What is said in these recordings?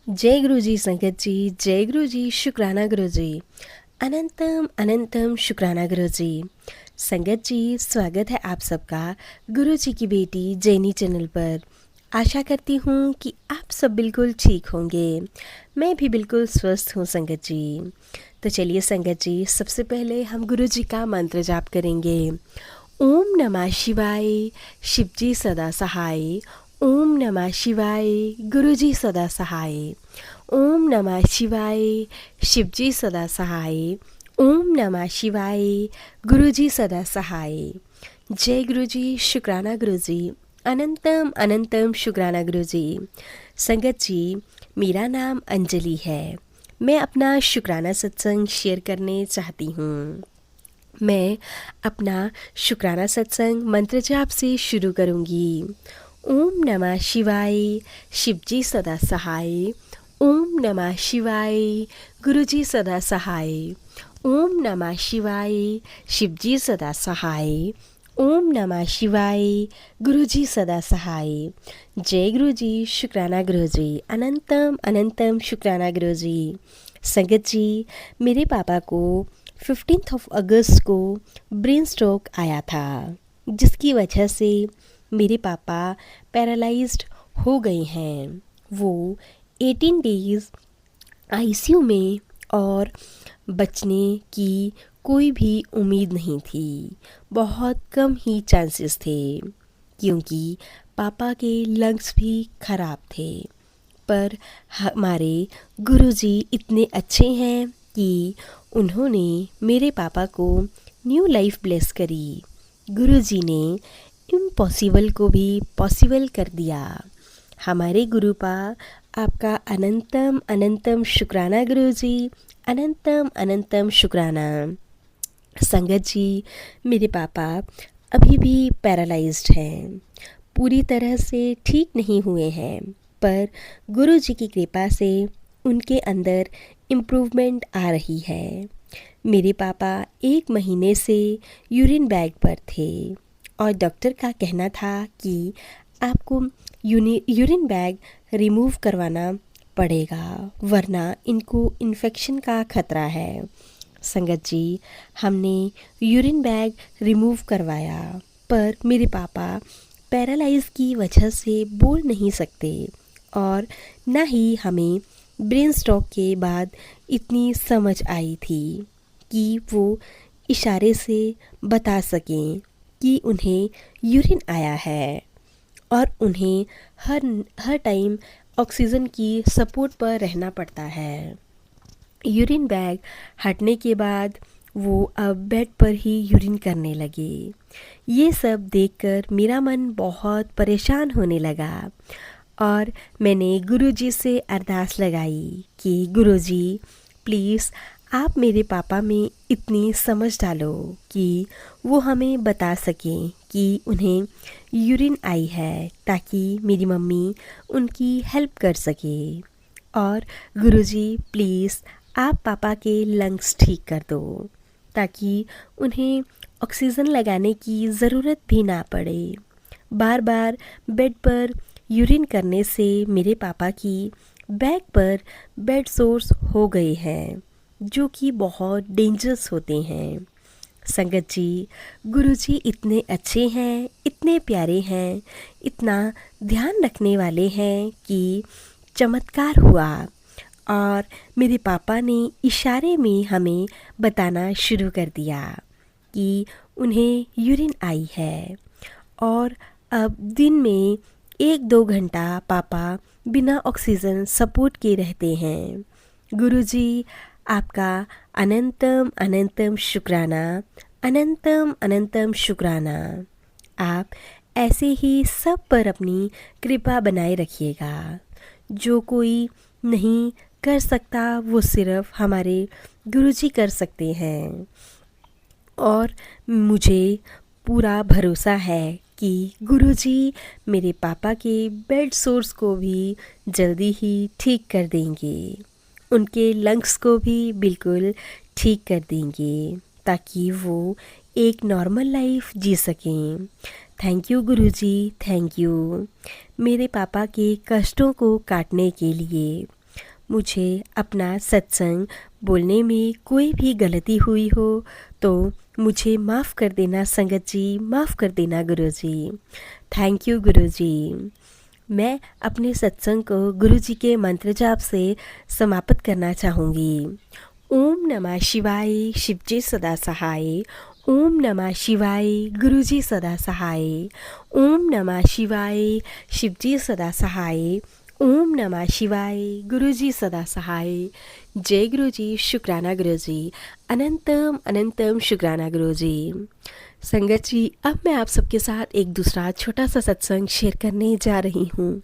जय गुरु जी संगत जी, जय गुरु जी, शुक्राना गुरु जी। अनंतम अनंतम शुक्राना गुरु जी। संगत जी, स्वागत है आप सबका गुरु जी की बेटी जैनी चैनल पर। आशा करती हूँ कि आप सब बिल्कुल ठीक होंगे। मैं भी बिल्कुल स्वस्थ हूँ संगत जी। तो चलिए संगत जी, सबसे पहले हम गुरु जी का मंत्र जाप करेंगे। ओम नमः शिवाय, शिव जी सदा सहाय। ओम नमः शिवाय, गुरु जी सदा सहाय। ओम नमः शिवाय, शिव जी सदा सहाय। ओम नमः शिवाय, गुरु जी सदा सहाय। जय गुरु जी, शुक्राना गुरु जी। अनंतम अनंतम शुक्राना गुरु जी। संगत जी, मेरा नाम अंजलि है। मैं अपना शुक्राना सत्संग शेयर करने चाहती हूँ। मैं अपना शुक्राना सत्संग मंत्र जाप से शुरू करूंगी। ओम नमः शिवाय, शिव जी सदा सहाय। ओम नमः शिवाय, गुरु जी सदा सहाय। ओम नमः शिवाय, शिव जी सदा सहाय। ओम नमः शिवाय, गुरु जी सदा सहाय। जय गुरु जी, शुक्राना गुरु जी। अनंतम अनंतम शुक्राना गुरु जी। संगत जी, मेरे पापा को 15 अगस्त को ब्रेन स्ट्रोक आया था, जिसकी वजह से मेरे पापा पैरालाइज्ड हो गए हैं। वो 18 डेज़ आईसीयू में और बचने की कोई भी उम्मीद नहीं थी। बहुत कम ही चांसेस थे, क्योंकि पापा के लंग्स भी ख़राब थे। पर हमारे गुरुजी इतने अच्छे हैं कि उन्होंने मेरे पापा को न्यू लाइफ ब्लेस करी। गुरुजी ने इम्पॉसिबल को भी पॉसिबल कर दिया। हमारे गुरुपा, आपका अनंतम अनंतम शुक्राना गुरुजी। अनंतम अनंतम शुक्राना। संगत जी, मेरे पापा अभी भी पैरालाइज्ड हैं, पूरी तरह से ठीक नहीं हुए हैं, पर गुरु जी की कृपा से उनके अंदर इम्प्रूवमेंट आ रही है। मेरे पापा 1 महीने से यूरिन बैग पर थे और डॉक्टर का कहना था कि आपको यूरिन बैग रिमूव करवाना पड़ेगा, वरना इनको इन्फेक्शन का खतरा है। संगत जी, हमने यूरिन बैग रिमूव करवाया, पर मेरे पापा पैरालाइज की वजह से बोल नहीं सकते और ना ही हमें ब्रेन स्ट्रोक के बाद इतनी समझ आई थी कि वो इशारे से बता सकें कि उन्हें यूरिन आया है और उन्हें हर टाइम ऑक्सीजन की सपोर्ट पर रहना पड़ता है। यूरिन बैग हटने के बाद वो अब बेड पर ही यूरिन करने लगे। ये सब देखकर मेरा मन बहुत परेशान होने लगा और मैंने गुरुजी से अरदास लगाई कि गुरुजी, प्लीज़ आप मेरे पापा में इतनी समझ डालो कि वो हमें बता सकें कि उन्हें यूरिन आई है, ताकि मेरी मम्मी उनकी हेल्प कर सके। और गुरुजी, प्लीज़ आप पापा के लंग्स ठीक कर दो, ताकि उन्हें ऑक्सीजन लगाने की ज़रूरत भी ना पड़े। बार बार बेड पर यूरिन करने से मेरे पापा की बैक पर बेड सोर्स हो गए हैं, जो कि बहुत डेंजरस होते हैं। संगत जी, गुरुजी इतने अच्छे हैं, इतने प्यारे हैं, इतना ध्यान रखने वाले हैं कि चमत्कार हुआ और मेरे पापा ने इशारे में हमें बताना शुरू कर दिया कि उन्हें यूरिन आई है। और अब दिन में 1-2 घंटा पापा बिना ऑक्सीजन सपोर्ट के रहते हैं। गुरुजी, आपका अनंतम अनंतम शुक्राना। अनंतम अनंतम शुक्राना। आप ऐसे ही सब पर अपनी कृपा बनाए रखिएगा। जो कोई नहीं कर सकता, वो सिर्फ हमारे गुरुजी कर सकते हैं। और मुझे पूरा भरोसा है कि गुरुजी मेरे पापा के बेड सोर्स को भी जल्दी ही ठीक कर देंगे, उनके लंग्स को भी बिल्कुल ठीक कर देंगे, ताकि वो एक नॉर्मल लाइफ जी सकें। Thank you Guruji, thank you मेरे पापा के कष्टों को काटने के लिए। मुझे अपना सत्संग बोलने में कोई भी गलती हुई हो तो मुझे माफ़ कर देना संगत जी, माफ़ कर देना गुरु जी। थैंक यू गुरु जी। मैं अपने सत्संग को गुरु जी के मंत्र जाप से समाप्त करना चाहूँगी। ओम नमः शिवाय, शिवजी सदा सहाय। ओम नमः शिवाय, गुरुजी सदा सहाय। ओम नमः शिवाय, शिवजी सदा सहाय। ओम नमः शिवाय, गुरुजी सदा सहाय। जय गुरुजी, शुक्राना गुरुजी, अनंतम अनंतम शुक्राना गुरुजी। संगत जी, अब मैं आप सबके साथ एक दूसरा छोटा सा सत्संग शेयर करने जा रही हूँ।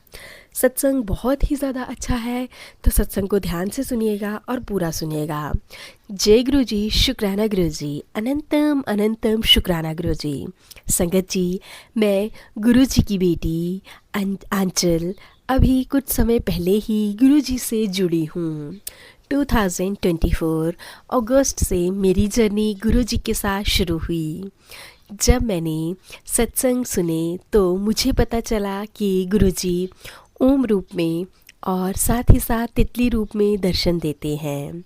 सत्संग बहुत ही ज़्यादा अच्छा है, तो सत्संग को ध्यान से सुनिएगा और पूरा सुनिएगा। जय गुरु जी, शुक्राना गुरु जी, अनंतम अनंतम शुक्राना गुरु जी। संगत जी, मैं गुरु जी की बेटी आंचल अभी कुछ समय पहले ही गुरु जी से जुड़ी हूँ। 2024 अगस्त से मेरी जर्नी गुरु जी के साथ शुरू हुई। जब मैंने सत्संग सुने तो मुझे पता चला कि गुरु जी ओम रूप में और साथ ही साथ तितली रूप में दर्शन देते हैं।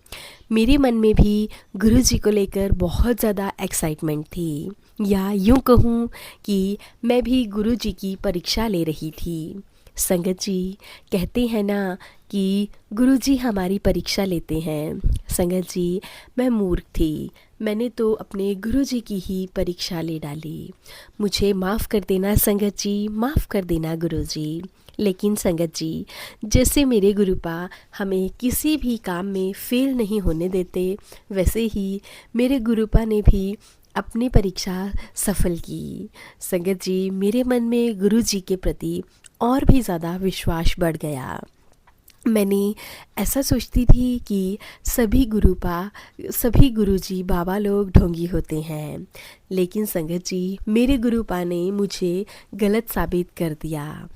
मेरे मन में भी गुरु जी को लेकर बहुत ज़्यादा एक्साइटमेंट थी, या यूँ कहूँ कि मैं भी गुरु जी की परीक्षा ले रही थी। संगत जी, कहते हैं ना कि गुरु जी हमारी परीक्षा लेते हैं। संगत जी, मैं मूर्ख थी, मैंने तो अपने गुरु जी की ही परीक्षा ले डाली। मुझे माफ़ कर देना संगत जी, माफ़ कर देना गुरु जी। लेकिन संगत जी, जैसे मेरे गुरुपा हमें किसी भी काम में फेल नहीं होने देते, वैसे ही मेरे गुरुपा ने भी अपनी परीक्षा सफल की। संगत जी, मेरे मन में गुरु जी के प्रति और भी ज़्यादा विश्वास बढ़ गया। मैंने ऐसा सोचती थी कि सभी गुरुजी बाबा लोग ढोंगी होते हैं, लेकिन संगत जी, मेरे गुरुपा ने मुझे गलत साबित कर दिया।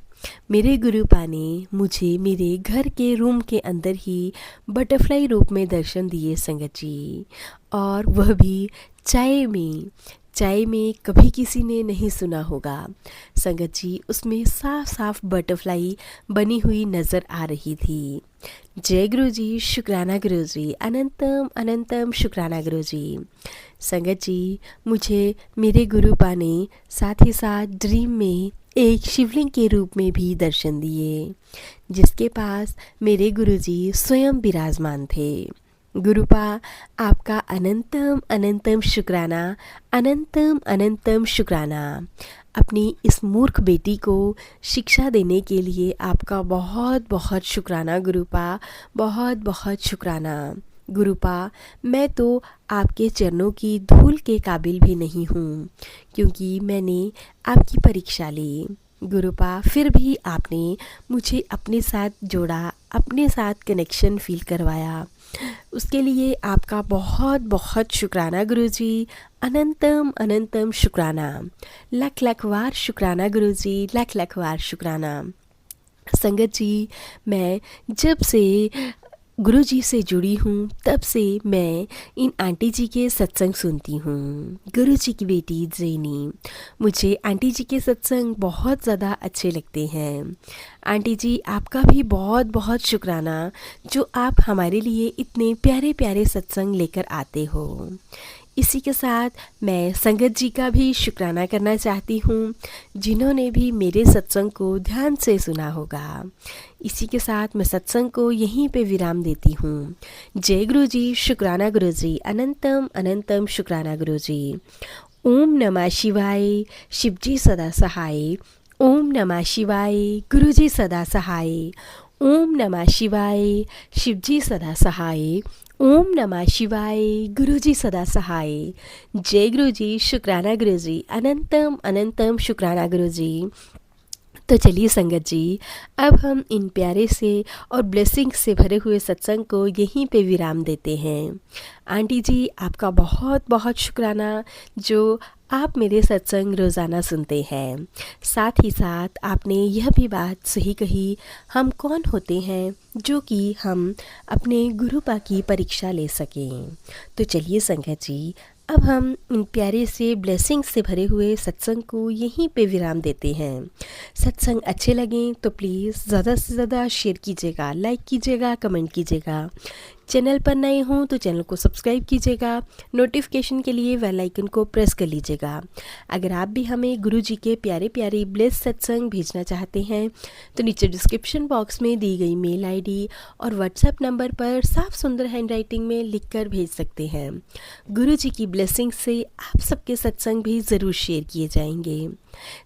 मेरे गुरुपा ने मुझे मेरे घर के रूम के अंदर ही बटरफ्लाई रूप में दर्शन दिए संगत जी, और वह भी चाय में कभी किसी ने नहीं सुना होगा। संगत जी, उसमें साफ साफ बटरफ्लाई बनी हुई नज़र आ रही थी। जय गुरु जी, शुक्राना गुरु जी, अनंतम अनंतम शुक्राना गुरु जी। संगत जी, मुझे मेरे गुरुपा ने साथ ही साथ ड्रीम में एक शिवलिंग के रूप में भी दर्शन दिए, जिसके पास मेरे गुरुजी स्वयं विराजमान थे। गुरुपा, आपका अनंतम अनंतम शुक्राना, अनंतम अनंतम शुक्राना। अपनी इस मूर्ख बेटी को शिक्षा देने के लिए आपका बहुत बहुत शुक्राना गुरुपा, बहुत बहुत शुक्राना। गुरुपा, मैं तो आपके चरणों की धूल के काबिल भी नहीं हूँ, क्योंकि मैंने आपकी परीक्षा ली। गुरुपा, फिर भी आपने मुझे अपने साथ जोड़ा, अपने साथ कनेक्शन फील करवाया। उसके लिए आपका बहुत बहुत शुक्राना गुरुजी, अनंतम अनंतम शुक्राना। लख लख वार शुक्राना गुरुजी, लख लख वार शुक्राना। संगत जी, मैं जब से गुरु जी से जुड़ी हूँ तब से मैं इन आंटी जी के सत्संग सुनती हूँ। गुरु जी की बेटी जेनी, मुझे आंटी जी के सत्संग बहुत ज़्यादा अच्छे लगते हैं। आंटी जी, आपका भी बहुत बहुत शुक्राना, जो आप हमारे लिए इतने प्यारे प्यारे सत्संग लेकर आते हो। इसी के साथ मैं संगत जी का भी शुक्राना करना चाहती हूँ, जिन्होंने भी मेरे सत्संग को ध्यान से सुना होगा। इसी के साथ मैं सत्संग को यहीं पे विराम देती हूँ। जय गुरु जी, शुक्राना गुरु जी, अनंतम अनंतम शुक्राना गुरु जी। ओम नमः शिवाय, शिवजी सदा सहाय। ओम नमः शिवाय, गुरु जी सदा सहाय। ओम नमः शिवाय, शिवजी सदा सहाय। ओम नमः शिवाय, गुरु जी सदा सहाय। जय गुरु जी, शुक्राना गुरु जी, अनंतम अनंतम शुक्राना गुरु जी। तो चलिए संगत जी, अब हम इन प्यारे से और ब्लेसिंग से भरे हुए सत्संग को यहीं पे विराम देते हैं। आंटी जी, आपका बहुत बहुत शुक्राना, जो आप मेरे सत्संग रोज़ाना सुनते हैं। साथ ही साथ आपने यह भी बात सही कही, हम कौन होते हैं जो कि हम अपने गुरुपा की परीक्षा ले सकें। तो चलिए संगत जी, अब हम इन प्यारे से ब्लेसिंग से भरे हुए सत्संग को यहीं पे विराम देते हैं। सत्संग अच्छे लगें तो प्लीज़ ज़्यादा से ज़्यादा शेयर कीजिएगा, लाइक कीजिएगा, कमेंट कीजिएगा। चैनल पर नए हों तो चैनल को सब्सक्राइब कीजिएगा। नोटिफिकेशन के लिए बेल आइकन को प्रेस कर लीजिएगा। अगर आप भी हमें गुरु जी के प्यारे प्यारे ब्लेस सत्संग भेजना चाहते हैं तो नीचे डिस्क्रिप्शन बॉक्स में दी गई मेल आईडी और व्हाट्सएप नंबर पर साफ सुंदर हैंडराइटिंग में लिखकर भेज सकते हैं। गुरु जी की ब्लेसिंग से आप सबके सत्संग भी ज़रूर शेयर किए जाएंगे।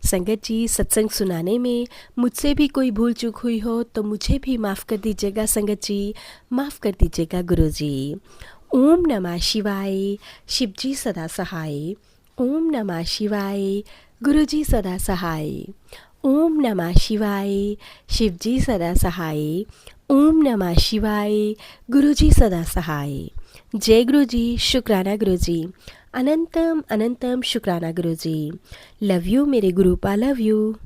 संगत जी, सत्संग सुनाने में मुझसे भी कोई भूल चूक हुई हो तो मुझे भी माफ़ कर दीजिएगा संगत जी, माफ़ कर दीजिएगा गुरु जी। ओम नमः शिवाय, शिव जी सदा सहाय। ओम नमः शिवाय, गुरु जी सदा सहाय। ओम नमः शिवाय, शिव जी सदा सहाय। ओम नमः शिवाय, गुरु जी सदा सहाय। जय गुरु जी, शुक्राना गुरु जी। अनंतम अनंतम शुक्राना गुरु जी। लव यू मेरे गुरुपा, लव यू।